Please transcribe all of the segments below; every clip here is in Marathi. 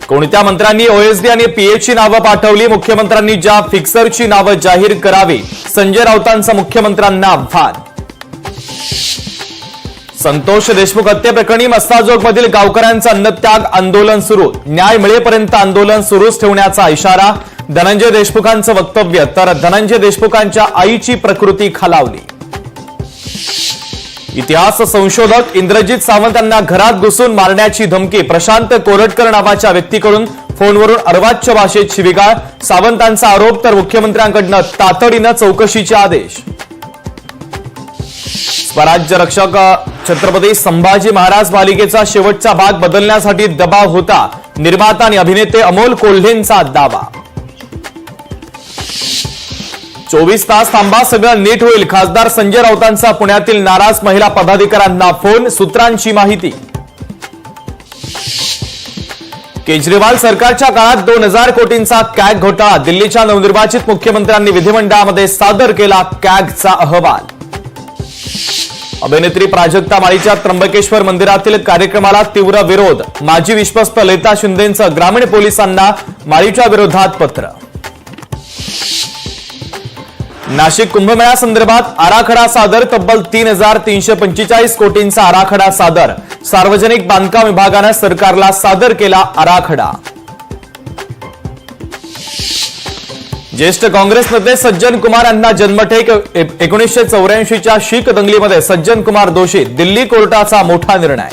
कोणत्या मंत्र्यांनी ओएसडी आणि पीएची नावं पाठवली? मुख्यमंत्र्यांनी ज्या फिक्सरची नावं जाहीर करावी, संजय राऊतांचं मुख्यमंत्र्यांना आव्हान. संतोष देशमुख हत्येप्रकरणी मस्ताजोगमधील गावकऱ्यांचं अन्नत्याग आंदोलन सुरू. न्याय मिळेपर्यंत आंदोलन सुरूच ठेवण्याचा इशारा. धनंजय देशमुखांचं वक्तव्य. तर धनंजय देशमुखांच्या आईची प्रकृती खालावली. इतिहास संशोधक इंद्रजित सावंत यांना घरात घुसून मारण्याची धमकी. प्रशांत कोरटकर नावाच्या व्यक्तीकडून फोनवरून अर्वाच्य भाषेत शिवीगाळ. सावंतांचा आरोप. तर मुख्यमंत्र्यांकडून तातडीनं चौकशीचे आदेश. स्वराज्य रक्षक छत्रपती संभाजी महाराज मालिकेचा शेवटचा भाग बदलण्यासाठी दबाव होता. निर्माता आणि अभिनेते अमोल कोल्हेंचा दावा. 24 तास थांबा, सगळं नीट होईल. खासदार संजय राऊतांचा पुण्यातील नाराज महिला पदाधिकाऱ्यांना फोन. सूत्रांची माहिती. केजरीवाल सरकारच्या काळात 2000 कोटींचा कॅग घोटाळा. दिल्लीच्या नवनिर्वाचित मुख्यमंत्र्यांनी विधिमंडळामध्ये सादर केला कॅगचा अहवाल. अभिनेत्री प्राजक्ता माळीच्या त्र्यंबकेश्वर मंदिरातील कार्यक्रमाला तीव्र विरोध. माजी विश्वस्त ललिता शिंदेंचं ग्रामीण पोलिसांना माळीच्या विरोधात पत्र. नाशिक कुंभमेळ्यासंदर्भात आराखडा सादर. तब्बल 3345 कोटींचा आराखडा सादर. सार्वजनिक बांधकाम विभागाने सरकारला सादर केला आराखडा. ज्येष्ठ काँग्रेस नेते सज्जन कुमार यांना जन्मठेप. 1984च्या शीख दंगलीमध्ये सज्जन कुमार दोषी. दिल्ली कोर्टाचा मोठा निर्णय.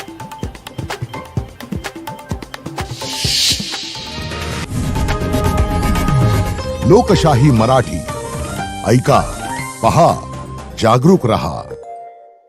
लोकशाही मराठी ऐका, पहा, जागरूक रहा.